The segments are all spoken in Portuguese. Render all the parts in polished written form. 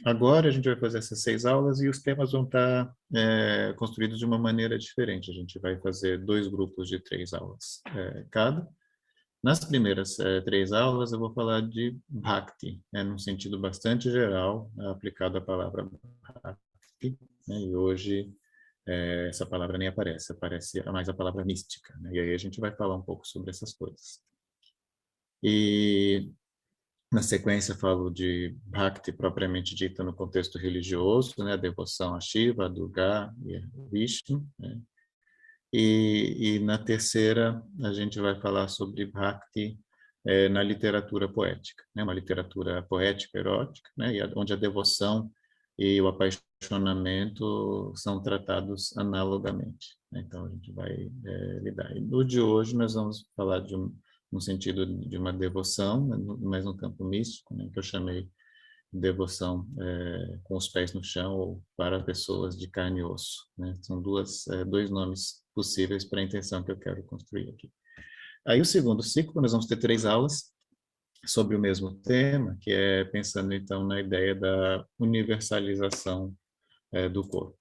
agora a gente vai fazer essas 6 aulas e os temas vão estar construídos de uma maneira diferente. A gente vai fazer 2 grupos de 3 aulas cada. Nas primeiras 3 aulas eu vou falar de Bhakti, num sentido bastante geral, aplicado à palavra Bhakti, né? E hoje essa palavra nem aparece, aparece mais a palavra mística, né? E aí a gente vai falar um pouco sobre essas coisas. E na sequência falo de Bhakti propriamente dita no contexto religioso, né? A devoção a Shiva, a Durga e a Vishnu, né? E na terceira, a gente vai falar sobre Bhakti na literatura poética, né? Uma literatura poética, erótica, né? Onde a devoção e o apaixonamento são tratados analogamente, né? Então, a gente vai lidar. E no de hoje, nós vamos falar no sentido de uma devoção, né? Mais um campo místico, né? Que eu chamei devoção com os pés no chão ou para pessoas de carne e osso, né? São dois nomes possíveis para a intenção que eu quero construir aqui. Aí o segundo ciclo, nós vamos ter 3 aulas sobre o mesmo tema, que é pensando então na ideia da universalização do corpo.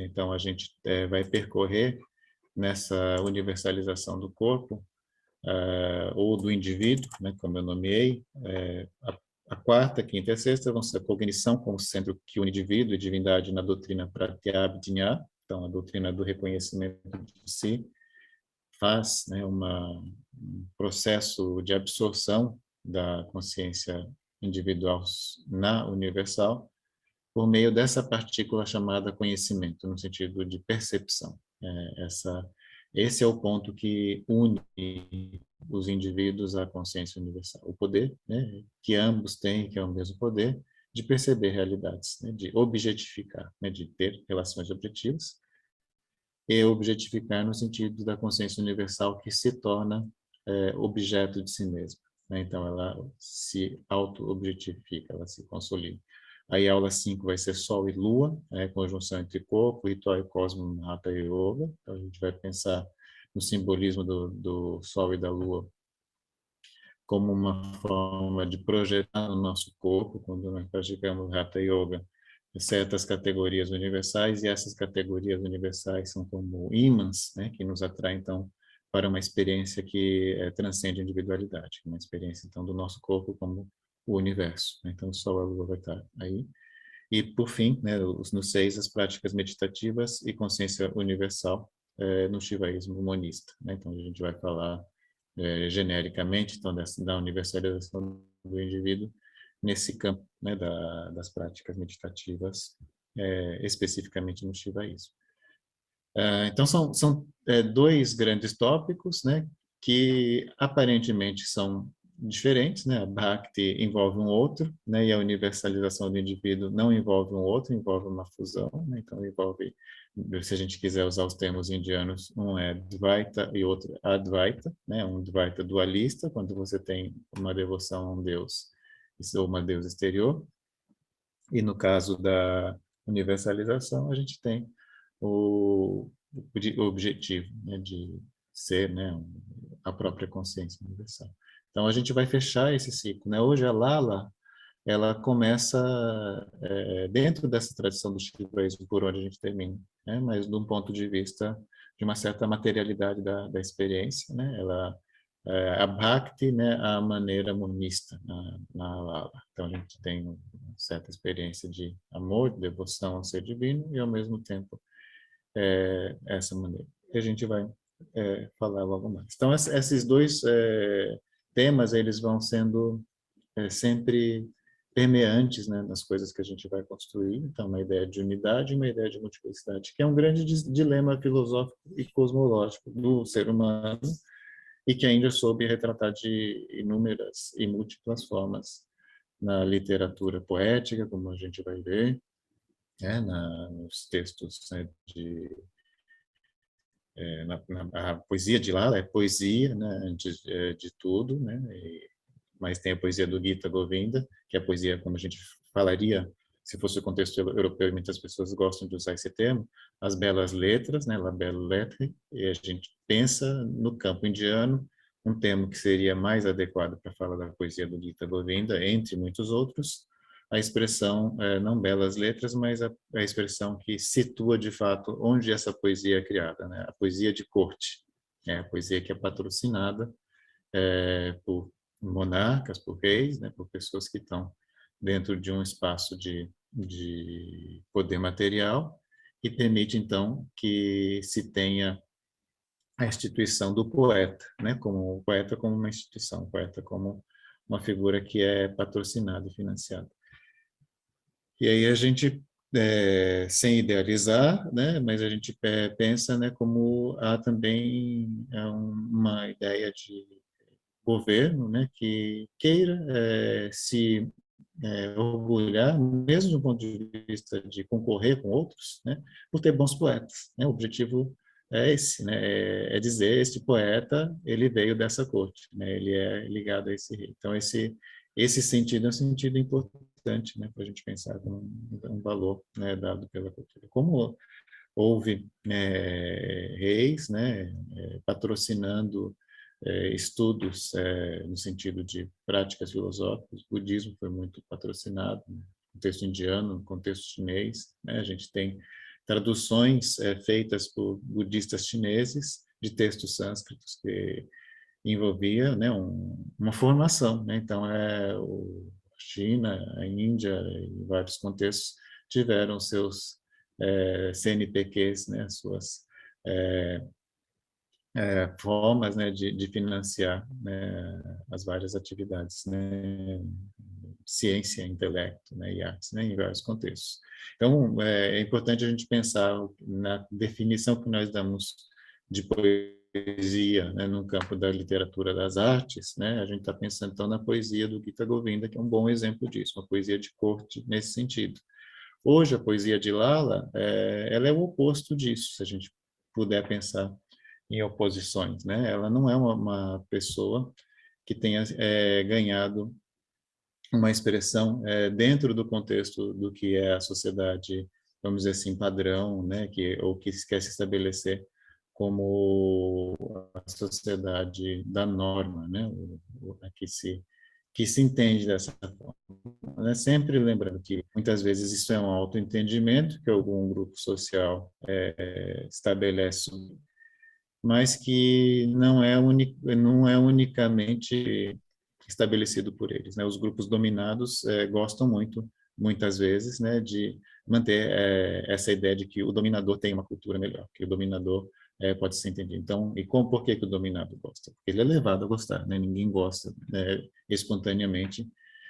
Então a gente vai percorrer nessa universalização do corpo ou do indivíduo, né, como eu nomeei, a quarta, quinta e a sexta vão ser a cognição como centro que une indivíduo e divindade na doutrina Pratyabhijna, então a doutrina do reconhecimento de si, faz, né, um processo de absorção da consciência individual na universal por meio dessa partícula chamada conhecimento, no sentido de percepção. Esse é o ponto que une os indivíduos à consciência universal. O poder, né, que ambos têm, que é o mesmo poder, de perceber realidades, né, de objetificar, né, de ter relações objetivas, e objetificar no sentido da consciência universal que se torna objeto de si mesma, né? Então, ela se auto-objetifica, ela se consolida. Aí, a aula 5 vai ser Sol e Lua, conjunção entre corpo, ritual e cosmo, Hatha Yoga. Então, a gente vai pensar no simbolismo do Sol e da Lua como uma forma de projetar no nosso corpo, quando nós praticamos Hatha Yoga, certas categorias universais, e essas categorias universais são como ímãs, né, que nos atraem, então, para uma experiência que transcende a individualidade, uma experiência, então, do nosso corpo como o universo, né? Então, o Sol e a Lua vai estar aí. E, por fim, né, no 6, as práticas meditativas e consciência universal no shivaísmo monista, né? Então, a gente vai falar genericamente, então, da universalização do indivíduo nesse campo, né, das práticas meditativas, especificamente no shivaísmo. Então, são 2 grandes tópicos, né, que aparentemente são diferentes, né? A Bhakti envolve um outro, né, e a universalização do indivíduo não envolve um outro, envolve uma fusão, né? Então, envolve, se a gente quiser usar os termos indianos, um é Dvaita e outro Advaita, né? Um Dvaita dualista, quando você tem uma devoção a um Deus ou uma deusa exterior, e no caso da universalização, a gente tem o objetivo, né, de ser, né, a própria consciência universal. Então, a gente vai fechar esse ciclo, né? Hoje, a Lala, ela começa dentro dessa tradição do shivaísmo, por onde a gente termina, né? Mas de um ponto de vista de uma certa materialidade da experiência, né? A Bhakti, né, a maneira monista na Lala. Então, a gente tem uma certa experiência de amor, de devoção ao ser divino e, ao mesmo tempo, essa maneira. E a gente vai falar logo mais. Então, esses 2 temas, eles vão sendo sempre permeantes, né, nas coisas que a gente vai construir. Então, uma ideia de unidade e uma ideia de multiplicidade, que é um grande dilema filosófico e cosmológico do ser humano e que ainda soube retratar de inúmeras e múltiplas formas na literatura poética, como a gente vai ver, nos textos, né, a poesia de Lala é poesia, né, antes de tudo, né, mas tem a poesia do Gita Govinda, que é a poesia, como a gente falaria, se fosse o contexto europeu, e muitas pessoas gostam de usar esse termo, as belas letras, né, la belle lettre, e a gente pensa no campo indiano, um termo que seria mais adequado para falar da poesia do Gita Govinda, entre muitos outros, a expressão, não belas letras, mas a expressão que situa de fato onde essa poesia é criada, né? A poesia de corte, a poesia que é patrocinada por monarcas, por reis, né? Por pessoas que estão dentro de um espaço de poder material e permite então que se tenha a instituição do poeta, né? Como o poeta como uma instituição, o poeta como uma figura que é patrocinada e financiada. E aí a gente, sem idealizar, né, mas a gente pensa, né, como há também uma ideia de governo, né, que queira se orgulhar, mesmo do ponto de vista de concorrer com outros, né, por ter bons poetas, né? O objetivo é esse, né, é dizer este poeta ele veio dessa corte, né, ele é ligado a esse rei. Então esse sentido é um sentido importante, né, para a gente pensar como um valor, né, dado pela cultura. Como houve reis, né, patrocinando estudos no sentido de práticas filosóficas. O budismo foi muito patrocinado, no contexto indiano, no contexto chinês, né? A gente tem traduções feitas por budistas chineses de textos sânscritos que envolvia, né, uma formação, né? Então a China, a Índia e vários contextos tiveram seus CNPqs, né, suas formas, né, de financiar, né, as várias atividades, né, ciência, intelecto, né, e artes, né, em vários contextos. Então, é importante a gente pensar na definição que nós damos de poesia, né, no campo da literatura das artes, né, a gente está pensando então na poesia do Gita Govinda, que é um bom exemplo disso, uma poesia de corte nesse sentido. Hoje, a poesia de Lala, ela é o oposto disso, se a gente puder pensar em oposições, né? Ela não é uma pessoa que tenha ganhado uma expressão dentro do contexto do que é a sociedade, vamos dizer assim, padrão, né? Ou que quer se estabelecer como a sociedade da norma, né? A que se entende dessa forma, né? Sempre lembrando que muitas vezes isso é um autoentendimento que algum grupo social estabelece, mas que não é unicamente estabelecido por eles, né? Os grupos dominados gostam muito, muitas vezes, né, de manter essa ideia de que o dominador tem uma cultura melhor, que o dominador pode ser entendido. Então, por que que o dominado gosta? Porque ele é levado a gostar, né? Ninguém gosta espontaneamente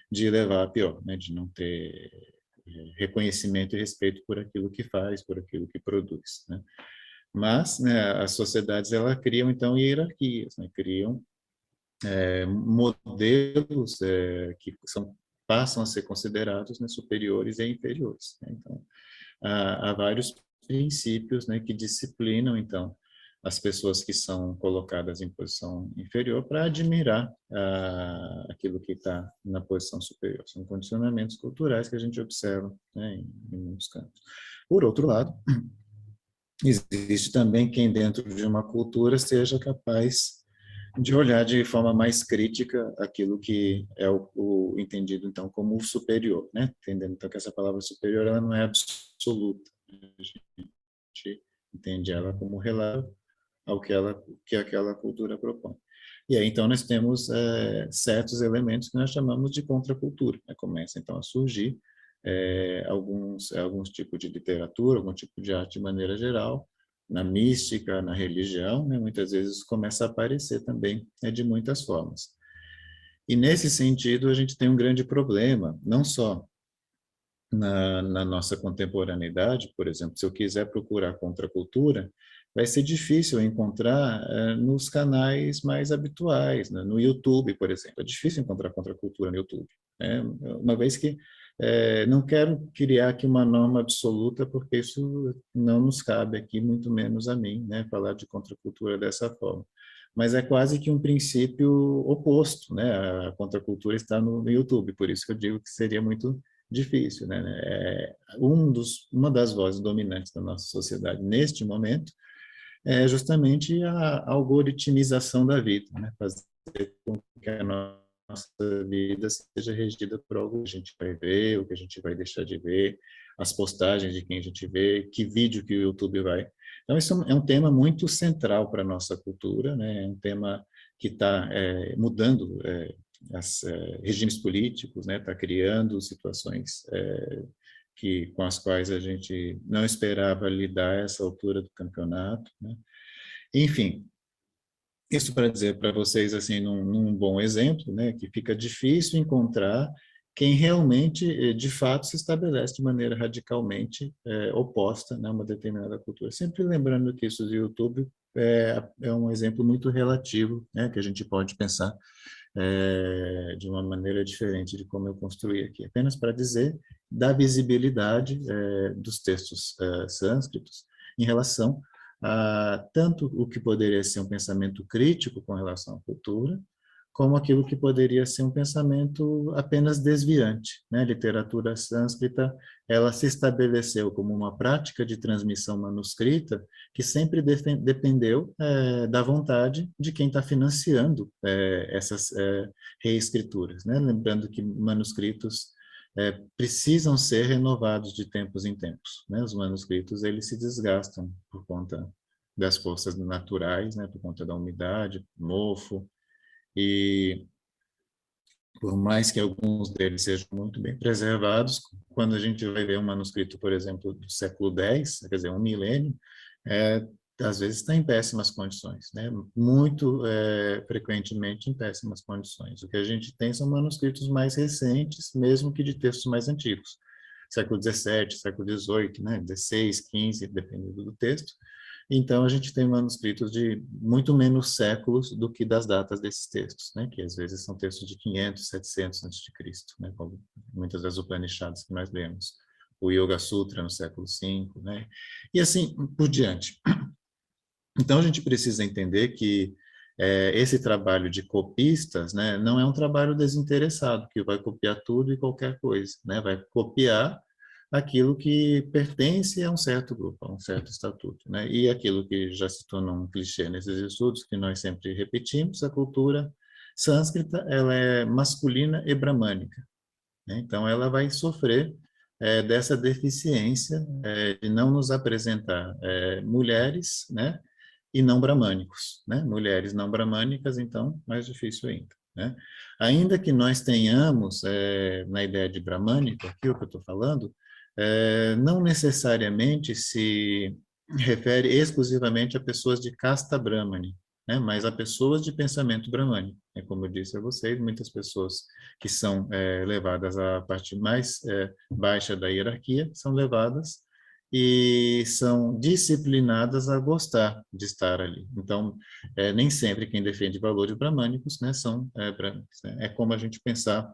de levar a pior, né? De não ter reconhecimento e respeito por aquilo que faz, por aquilo que produz, né? Mas, né, as sociedades elas criam então hierarquias, né? Criam modelos que passam a ser considerados, né, superiores e inferiores, né? Então, há vários princípios, né, que disciplinam então as pessoas que são colocadas em posição inferior para admirar aquilo que está na posição superior. São condicionamentos culturais que a gente observa, né, em muitos campos. Por outro lado, existe também quem dentro de uma cultura seja capaz de olhar de forma mais crítica aquilo que é o entendido então como o superior, né? Entendendo então que essa palavra superior ela não é absoluta, a gente entende ela como relato ao que aquela cultura propõe. E aí então nós temos certos elementos que nós chamamos de contracultura, né? Começa então a surgir alguns tipos de literatura, algum tipo de arte de maneira geral, na mística, na religião, né? Muitas vezes começa a aparecer também, né, de muitas formas. E nesse sentido a gente tem um grande problema, não só na nossa contemporaneidade, por exemplo, se eu quiser procurar contracultura, vai ser difícil encontrar nos canais mais habituais, né? No YouTube, por exemplo. É difícil encontrar contracultura no YouTube, né? Uma vez que não quero criar aqui uma norma absoluta, porque isso não nos cabe aqui, muito menos a mim, né? Falar de contracultura dessa forma. Mas é quase que um princípio oposto, né? A contracultura está no YouTube, por isso que eu digo que seria muito difícil, né? Uma das vozes dominantes da nossa sociedade neste momento é justamente a algoritmização da vida, né? Fazer com que a nossa vida seja regida por algo que a gente vai ver, o que a gente vai deixar de ver, as postagens de quem a gente vê, que vídeo que o YouTube vai. Então, isso é um tema muito central para a nossa cultura, né? É um tema que está mudando regimes políticos, né? Está criando situações com as quais a gente não esperava lidar a essa altura do campeonato, né? Enfim, isso para dizer para vocês, assim, num bom exemplo, né, que fica difícil encontrar quem realmente, de fato, se estabelece de maneira radicalmente oposta, né, a uma determinada cultura. Sempre lembrando que isso do YouTube é um exemplo muito relativo, né, que a gente pode pensar de uma maneira diferente de como eu construí aqui. Apenas para dizer da visibilidade dos textos sânscritos em relação a tanto o que poderia ser um pensamento crítico com relação à cultura, como aquilo que poderia ser um pensamento apenas desviante, né? A literatura sânscrita, ela se estabeleceu como uma prática de transmissão manuscrita que sempre dependeu da vontade de quem está financiando essas reescrituras, né? Lembrando que manuscritos precisam ser renovados de tempos em tempos, né? Os manuscritos, eles se desgastam por conta das forças naturais, né? Por conta da umidade, mofo, e por mais que alguns deles sejam muito bem preservados, quando a gente vai ver um manuscrito, por exemplo, do século X, quer dizer, um milênio, às vezes está em péssimas condições, né? Muito frequentemente em péssimas condições. O que a gente tem são manuscritos mais recentes, mesmo que de textos mais antigos, século XVII, século XVIII, né? 16, 15, dependendo do texto. Então, a gente tem manuscritos de muito menos séculos do que das datas desses textos, né? Que às vezes são textos de 500, 700 a.C., né? Como muitas das Upanishads que nós lemos. O Yoga Sutra no século V, né? E assim por diante. Então, a gente precisa entender que esse trabalho de copistas, né, não é um trabalho desinteressado, que vai copiar tudo e qualquer coisa, né? Vai copiar aquilo que pertence a um certo grupo, a um certo estatuto, né? E aquilo que já se tornou um clichê nesses estudos, que nós sempre repetimos, a cultura sânscrita, ela é masculina e bramânica, né? Então, ela vai sofrer dessa deficiência de não nos apresentar mulheres, né? E não bramânicos, né? Mulheres não bramânicas, então, mais difícil ainda, né? Ainda que nós tenhamos, na ideia de bramânico, aqui o que eu estou falando, não necessariamente se refere exclusivamente a pessoas de casta brahmani, né? Mas a pessoas de pensamento brahmani. Como eu disse a vocês, muitas pessoas que são levadas à parte mais baixa da hierarquia são levadas e são disciplinadas a gostar de estar ali. Então, nem sempre quem defende valores bramânicos, né, são brahmanes, né? É como a gente pensar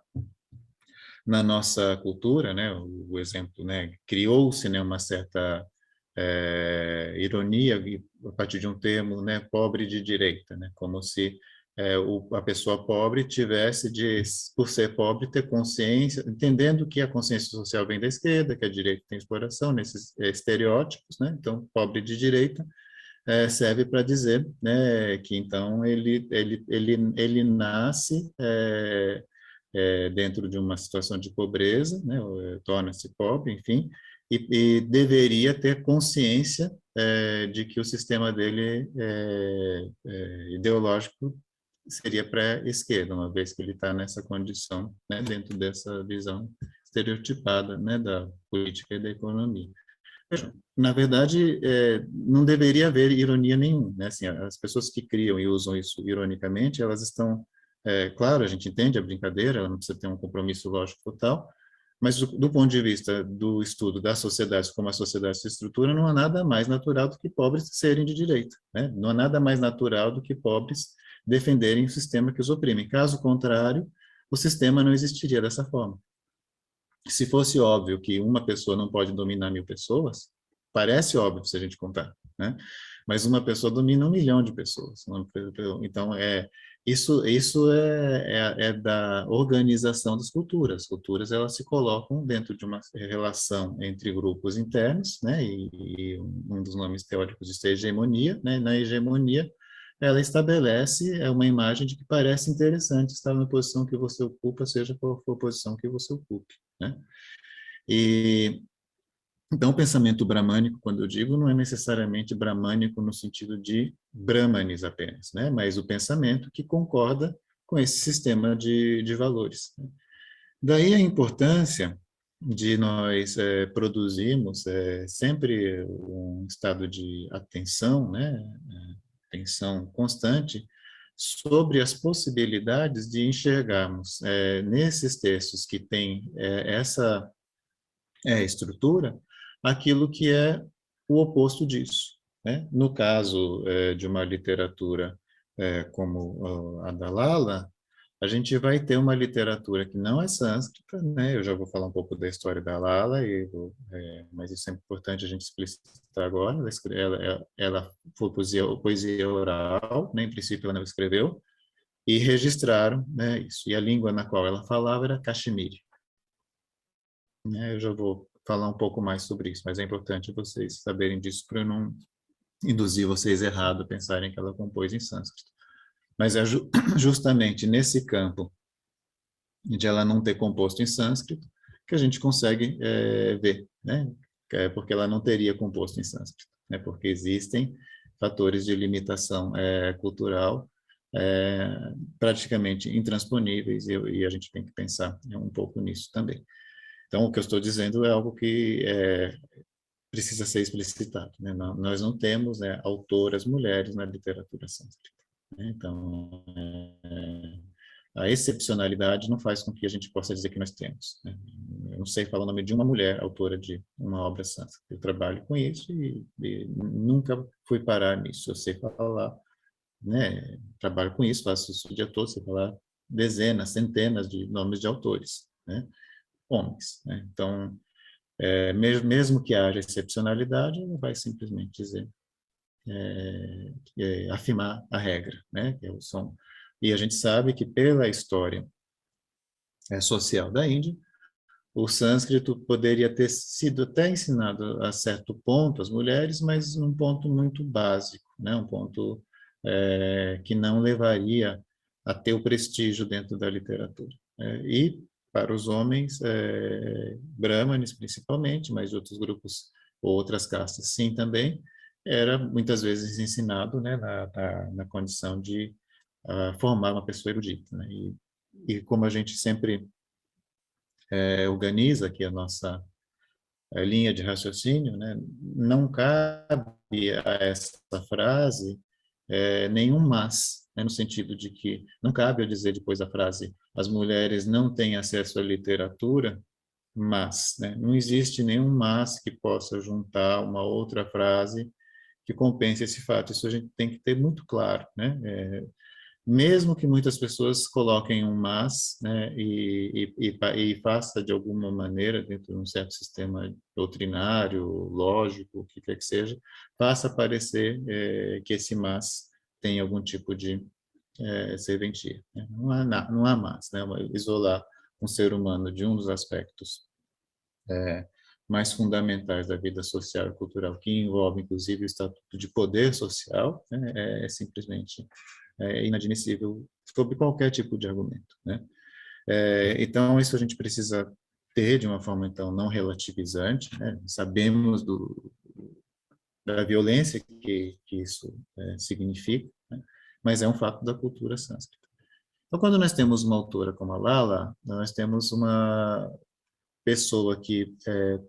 na nossa cultura, né, o exemplo, né, criou-se, né, uma certa ironia a partir de um termo, né, pobre de direita, né, como se a pessoa pobre tivesse de, por ser pobre, ter consciência, entendendo que a consciência social vem da esquerda, que a direita tem exploração, nesses estereótipos, né, então, pobre de direita serve para dizer, né, que então ele nasce dentro de uma situação de pobreza, né, torna-se pobre, enfim, e deveria ter consciência de que o sistema dele ideológico seria pré-esquerda, uma vez que ele está nessa condição, né, dentro dessa visão estereotipada, né, da política e da economia. Na verdade, não deveria haver ironia nenhuma, né? Assim, as pessoas que criam e usam isso ironicamente, elas estão, claro, a gente entende a brincadeira, ela não precisa ter um compromisso lógico total, mas do ponto de vista do estudo das sociedades, como a sociedade se estrutura, não há nada mais natural do que pobres serem de direita, né? Não há nada mais natural do que pobres defenderem o sistema que os oprime. Caso contrário, o sistema não existiria dessa forma. Se fosse óbvio que uma pessoa não pode dominar 1000 pessoas, parece óbvio se a gente contar, né? Mas uma pessoa domina 1 milhão de pessoas. Então, isso é da organização das culturas. As culturas, elas se colocam dentro de uma relação entre grupos internos, né? E um dos nomes teóricos disso é hegemonia, né? Na hegemonia, ela estabelece uma imagem de que parece interessante estar na posição que você ocupa, seja qual for a posição que você ocupe, né? E então, o pensamento bramânico, quando eu digo, não é necessariamente bramânico no sentido de brahmanes apenas, né? Mas o pensamento que concorda com esse sistema de valores. Daí a importância de nós produzirmos sempre um estado de atenção, né? Atenção constante sobre as possibilidades de enxergarmos nesses textos que têm essa estrutura, aquilo que é o oposto disso, né? No caso de uma literatura como a da Lala, a gente vai ter uma literatura que não é sânscrita, né? Eu já vou falar um pouco da história da Lala, mas isso é importante a gente explicitar agora. Ela foi poesia oral, né? Em princípio ela não escreveu, e registraram, né, isso. E a língua na qual ela falava era Caxemire, né? Eu já vou falar um pouco mais sobre isso, mas é importante vocês saberem disso para eu não induzir vocês errado, pensarem que ela compôs em sânscrito. Mas é justamente nesse campo de ela não ter composto em sânscrito que a gente consegue ver, né? Porque ela não teria composto em sânscrito, né? Porque existem fatores de limitação cultural praticamente intransponíveis e a gente tem que pensar um pouco nisso também. Então, o que eu estou dizendo é algo que precisa ser explicitado, né? Nós não temos, né, autoras mulheres na literatura sânscrita, né? Então, a excepcionalidade não faz com que a gente possa dizer que nós temos, né? Eu não sei falar o nome de uma mulher autora de uma obra sânscrita. Eu trabalho com isso e nunca fui parar nisso. Eu sei falar, né? Trabalho com isso, faço isso o dia todo, sei falar dezenas, centenas de nomes de autores, né? Homens, né? Então, mesmo que haja excepcionalidade, não vai simplesmente dizer, afirmar a regra, né? Que são, e a gente sabe que pela história social da Índia, o sânscrito poderia ter sido até ensinado a certo ponto às mulheres, mas um ponto muito básico, né? Um ponto que não levaria a ter o prestígio dentro da literatura. E para os homens, brahmanes principalmente, mas outros grupos ou outras castas sim também, era muitas vezes ensinado, né, na condição de formar uma pessoa erudita, né? E como a gente sempre organiza aqui a nossa linha de raciocínio, né, não cabe a essa frase nenhum mas, né, no sentido de que não cabe eu dizer depois da frase as mulheres não têm acesso à literatura, mas, né, não existe nenhum mas que possa juntar uma outra frase que compense esse fato. Isso a gente tem que ter muito claro, né? Mesmo que muitas pessoas coloquem um mas, né, e faça de alguma maneira, dentro de um certo sistema doutrinário, lógico, o que quer que seja, faça parecer que esse mas tem algum tipo de serventia, né? Não há mas, né? Isolar um ser humano de um dos aspectos mais fundamentais da vida social e cultural, que envolve, inclusive, o estatuto de poder social, né, simplesmente inadmissível sob qualquer tipo de argumento, né? Então, isso a gente precisa ter de uma forma, então, não relativizante, né? Sabemos da violência que isso significa, né? Mas é um fato da cultura sânscrita. Então, quando nós temos uma autora como a Lala, nós temos uma pessoa que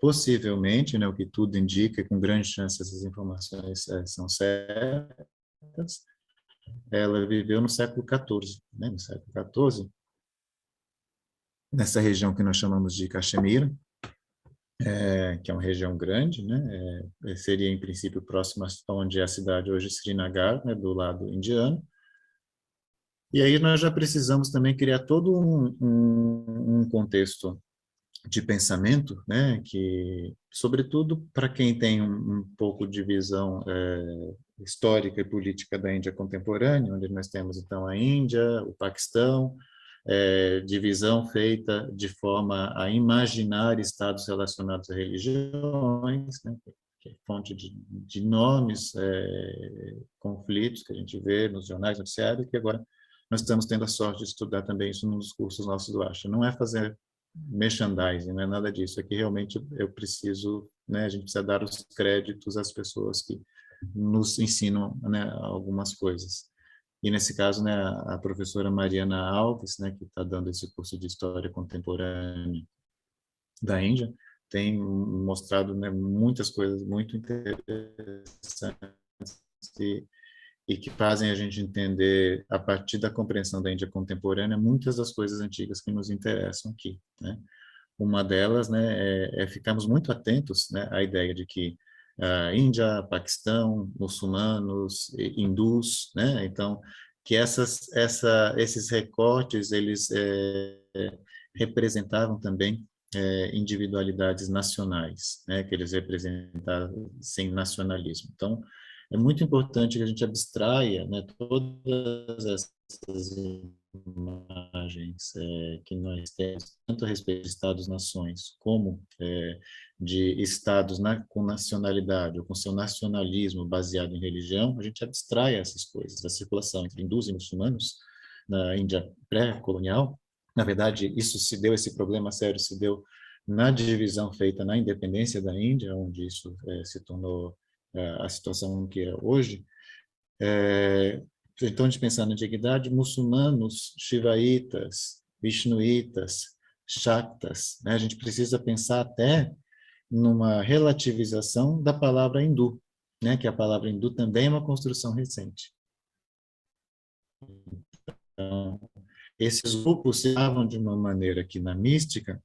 possivelmente, né, o que tudo indica, com grande chance essas informações são certas, ela viveu no século XIV, né, no século XIV, nessa região que nós chamamos de Caxemira, que é uma região grande, né, seria em princípio próxima a onde é a cidade hoje, Srinagar, né, do lado indiano. E aí nós já precisamos também criar todo um contexto de pensamento, né, que, sobretudo para quem tem um pouco de visão histórica e política da Índia contemporânea, onde nós temos então a Índia, o Paquistão, divisão feita de forma a imaginar estados relacionados a religiões, né, que é fonte de enormes conflitos que a gente vê nos jornais noticiários, que agora nós estamos tendo a sorte de estudar também isso nos cursos nossos do Asha. Não é fazer merchandising, não é nada disso. É que realmente eu preciso, né, a gente precisa dar os créditos às pessoas que nos ensinam, né, algumas coisas. E nesse caso, né, a professora Mariana Alves, né, que está dando esse curso de História Contemporânea da Índia, tem mostrado, né, muitas coisas muito interessantes e que fazem a gente entender, a partir da compreensão da Índia contemporânea, muitas das coisas antigas que nos interessam aqui, né? Uma delas, né, é ficarmos muito atentos, né, à ideia de que Índia, Paquistão, muçulmanos, hindus, né? Então, que esses recortes, eles representavam também individualidades nacionais, né? Que eles representavam sem nacionalismo. Então, é muito importante que a gente abstraia, né, todas essas imagens que nós temos, tanto a respeito de Estados-nações, como de Estados com nacionalidade, ou com seu nacionalismo baseado em religião, a gente abstrai essas coisas. A circulação entre hindus e muçulmanos na Índia pré-colonial, na verdade, esse problema sério se deu na divisão feita na independência da Índia, onde isso se tornou a situação que é hoje. Então, de pensar na antiguidade, muçulmanos, shivaitas, vishnuítas, shaktas, né? A gente precisa pensar até numa relativização da palavra hindu, né? Que a palavra hindu também é uma construção recente. Então, esses grupos se davam de uma maneira que na mística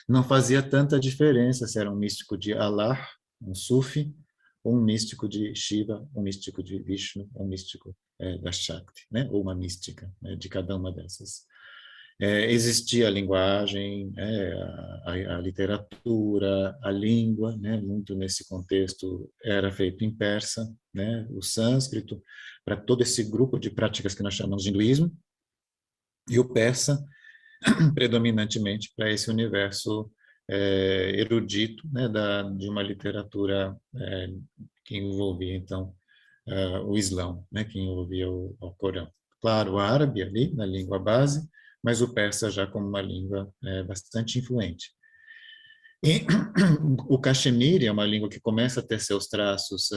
não fazia tanta diferença se era um místico de Allah, um sufi, ou um místico de Shiva, um místico de Vishnu, um místico da Shakti, né? Ou uma mística, né, de cada uma dessas. Existia a linguagem, a literatura, a língua, né? Muito nesse contexto era feito em persa, né? O sânscrito, para todo esse grupo de práticas que nós chamamos de hinduísmo, e o persa, predominantemente para esse universo erudito, né, de uma literatura que envolvia, então, o Islão, né, que envolvia o Corão. Claro, o árabe ali, na língua base, mas o persa já como uma língua bastante influente. E o caxemire é uma língua que começa a ter seus traços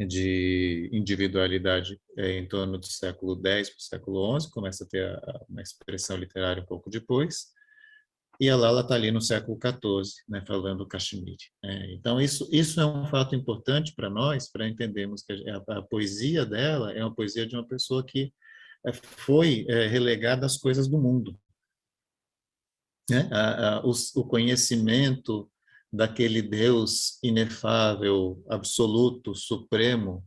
de individualidade em torno do século X para o século XI, começa a ter uma expressão literária um pouco depois, e a Lala está ali no século XIV, né, falando Caxemire. Então, isso é um fato importante para nós, para entendermos que a poesia dela é uma poesia de uma pessoa que foi relegada às coisas do mundo. Né? O conhecimento daquele Deus inefável, absoluto, supremo,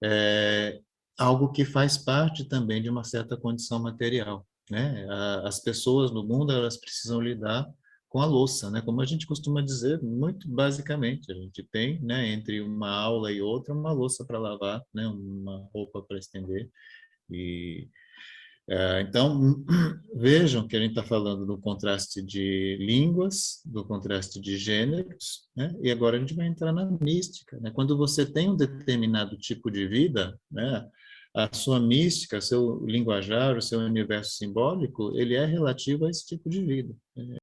é algo que faz parte também de uma certa condição material, né? As pessoas no mundo, elas precisam lidar com a louça, né? Como a gente costuma dizer, muito basicamente, a gente tem, né, entre uma aula e outra, uma louça para lavar, né, uma roupa para estender. E então, vejam que a gente está falando do contraste de línguas, do contraste de gêneros, né? E agora a gente vai entrar na mística, né? Quando você tem um determinado tipo de vida, né, a sua mística, seu linguajar, o seu universo simbólico, ele é relativo a esse tipo de vida.